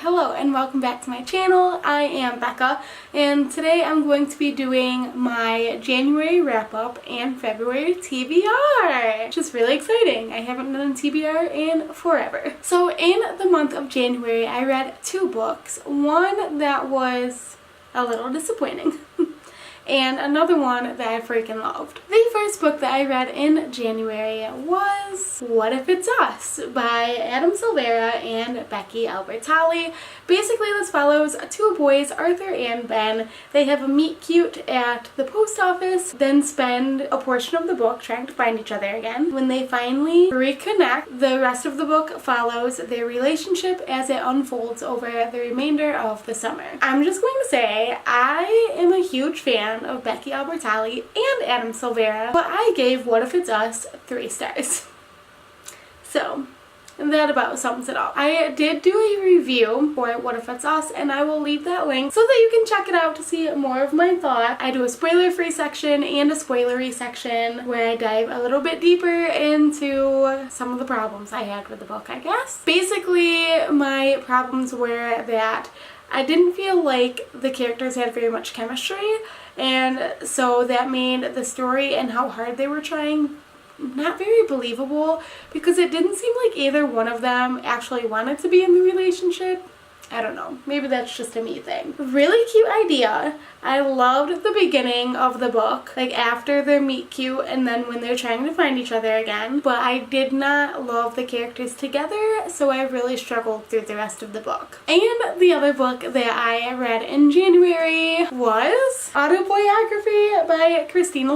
Hello and welcome back to my channel. I am Becca and today I'm going to be doing my January wrap-up and February TBR, which is really exciting. I haven't done a TBR in forever. So in the month of January I read two books. One that was a little disappointing and another one that I freaking loved. The first book that I read in January was What If It's Us by Silvera and Becky Albertalli. Basically this follows two boys, Arthur and Ben. They have a meet cute at the post office, then spend a portion of the book trying to find each other again. When they finally reconnect, the rest of the book follows their relationship as it unfolds over the remainder of the summer. I'm just going to say I am a huge fan of Becky Albertalli and Silvera, but I gave What If It's Us 3 stars. So that about sums it up. I did do a review for What If It's Us and I will leave that link so that you can check it out to see more of my thoughts. I do a spoiler-free section and a spoilery section where I dive a little bit deeper into some of the problems I had with the book, I guess. Basically, my problems were that I didn't feel like the characters had very much chemistry, and so that made the story and how hard they were trying not very believable, because it didn't seem like either one of them actually wanted to be in the relationship. I don't know, maybe that's just a me thing. Really cute idea. I loved the beginning of the book, like after their meet cute and then when they're trying to find each other again, but I did not love the characters together, so I really struggled through the rest of the book. And the other book that I read in January was Autoboyography by Christina.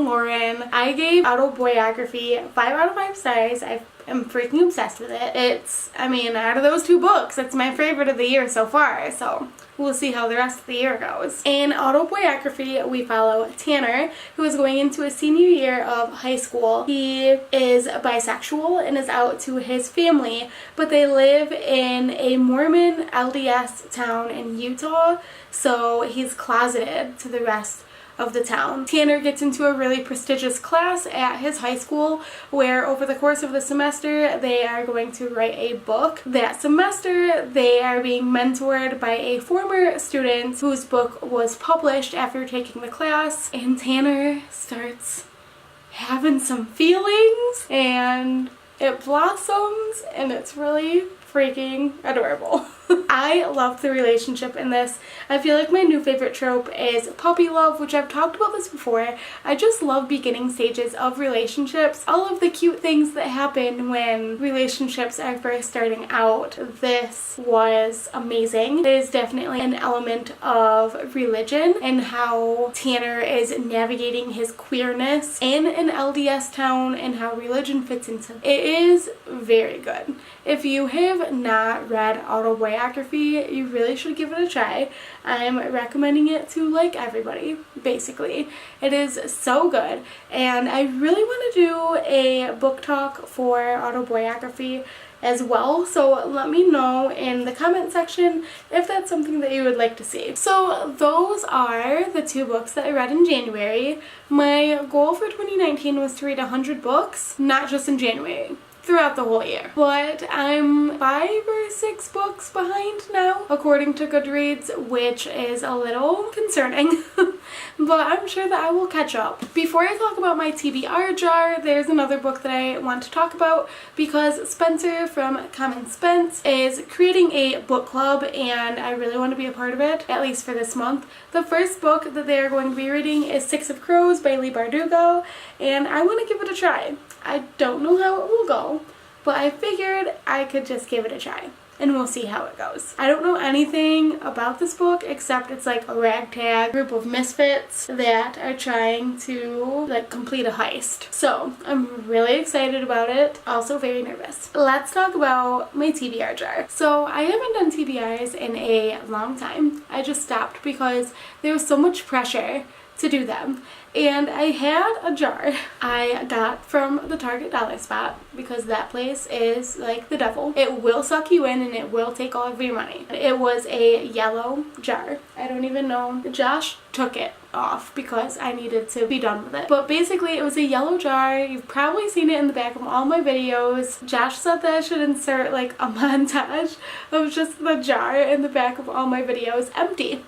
I gave Autoboyography 5 out of 5 stars. I'm freaking obsessed with it. I mean, out of those two books, it's my favorite of the year so far, so we'll see how the rest of the year goes. In Autoboyography, we follow Tanner, who is going into his senior year of high school. He is bisexual and is out to his family, but they live in a Mormon LDS town in Utah, so he's closeted to the rest of the town. Tanner gets into a really prestigious class at his high school where over the course of the semester they are going to write a book. That semester they are being mentored by a former student whose book was published after taking the class, and Tanner starts having some feelings and it blossoms and it's really freaking adorable. I love the relationship in this. I feel like my new favorite trope is puppy love, which I've talked about this before. I just love beginning stages of relationships. All of the cute things that happen when relationships are first starting out. This was amazing. It is definitely an element of religion and how Tanner is navigating his queerness in an LDS town and how religion fits into it. It is very good. If you have not read Autoboyography, you really should give it a try. I'm recommending it to like everybody, basically. It is so good, and I really want to do a book talk for Autoboyography as well, so let me know in the comment section if that's something that you would like to see. So those are the two books that I read in January. My goal for 2019 was to read 100 books, not just in January, throughout the whole year. But I'm 5 or 6 books behind now, according to Goodreads, which is a little concerning, but I'm sure that I will catch up. Before I talk about my TBR jar, there's another book that I want to talk about because Spencer from Common Spence is creating a book club and I really want to be a part of it, at least for this month. The first book that they are going to be reading is Six of Crows by Leigh Bardugo, and I want to give it a try. I don't know how it will go, but I figured I could just give it a try and we'll see how it goes. I don't know anything about this book except it's like a ragtag group of misfits that are trying to like complete a heist. So I'm really excited about it, also very nervous. Let's talk about my TBR jar. So I haven't done TBRs in a long time. I just stopped because there was so much pressure to do them. And I had a jar I got from the Target dollar spot because that place is like the devil. It will suck you in and it will take all of your money. It was a yellow jar. I don't even know. Josh took it off because I needed to be done with it. But basically it was a yellow jar. You've probably seen it in the back of all my videos. Josh said that I should insert like a montage of just the jar in the back of all my videos empty,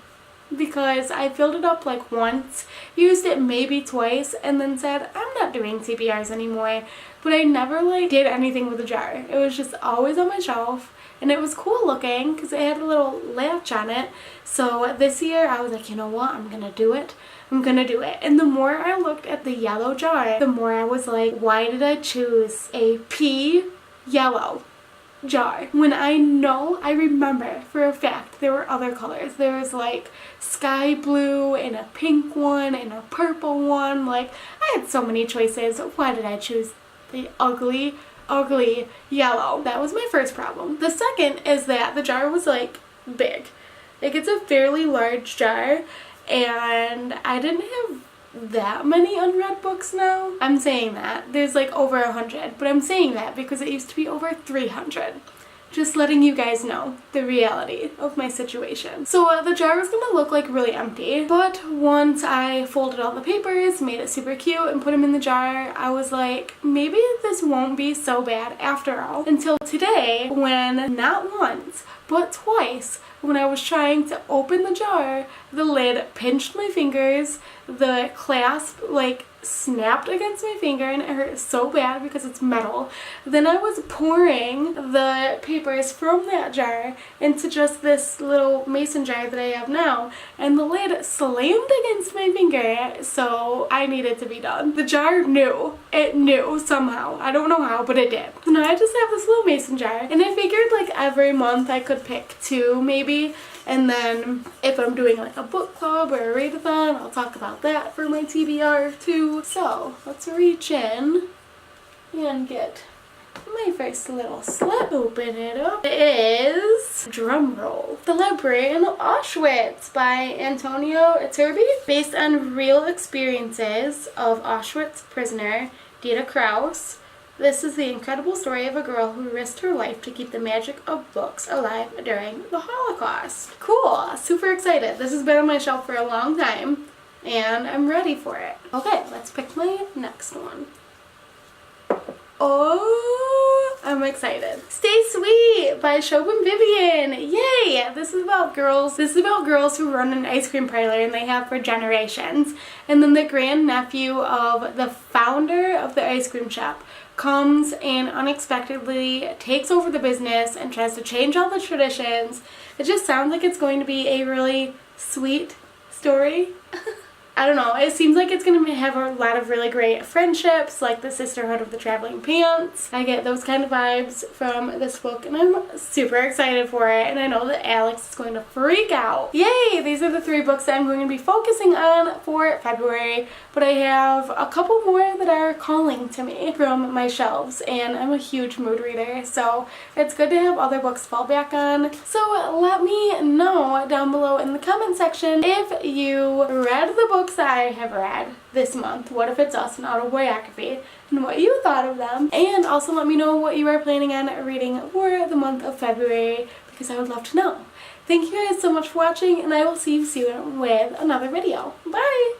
because I filled it up like once, used it maybe twice, and then said I'm not doing TBRs anymore. But I never like did anything with the jar. It was just always on my shelf, and it was cool looking because it had a little latch on it. So this year I was like, you know what, I'm gonna do it. I'm gonna do it. And the more I looked at the yellow jar, the more I was like, why did I choose a pea yellow jar when I remember for a fact there were other colors. There was like sky blue and a pink one and a purple one. Like, I had so many choices. Why did I choose the ugly yellow? That was my first problem. The second is that the jar was like big. Like, it's a fairly large jar, and I didn't have that many unread books now. I'm saying that. There's like over 100, but I'm saying that because it used to be over 300. Just letting you guys know the reality of my situation. So the jar was gonna look like really empty, but once I folded all the papers, made it super cute, and put them in the jar, I was like, maybe this won't be so bad after all. Until today, when not once, but twice, when I was trying to open the jar, the lid pinched my fingers, the clasp like snapped against my finger, and it hurt so bad because it's metal. Then I was pouring the papers from that jar into just this little mason jar that I have now, and the lid slammed against my finger, so I needed to be done. The jar knew. It knew somehow. I don't know how, but it did. So now I just have this little mason jar, and I figured like every month I could pick two maybe. And then if I'm doing like a book club or a readathon, I'll talk about that for my TBR too. So let's reach in and get my first little slip. Open it up. It is, drumroll, The Librarian of Auschwitz by Antonio Iturbe, based on real experiences of Auschwitz prisoner Dita Kraus. This is the incredible story of a girl who risked her life to keep the magic of books alive during the Holocaust. Cool! Super excited. This has been on my shelf for a long time, and I'm ready for it. Okay, let's pick my next one. Oh, I'm excited. Stay Sweet by Sioban Vivian. Yay! This is about girls. This is about girls who run an ice cream parlor, and they have for generations. And then the grandnephew of the founder of the ice cream shop comes and unexpectedly takes over the business and tries to change all the traditions. It just sounds like it's going to be a really sweet story. I don't know, it seems like it's going to have a lot of really great friendships, like the Sisterhood of the Traveling Pants. I get those kind of vibes from this book, and I'm super excited for it, and I know that Alex is going to freak out. Yay! These are the 3 books that I'm going to be focusing on for February, but I have a couple more that are calling to me from my shelves, and I'm a huge mood reader, so it's good to have other books to fall back on. So let me know down below in the comment section if you read the books that I have read this month, What If It's Us and Autoboyography, and what you thought of them. And also let me know what you are planning on reading for the month of February, because I would love to know. Thank you guys so much for watching, and I will see you soon with another video. Bye!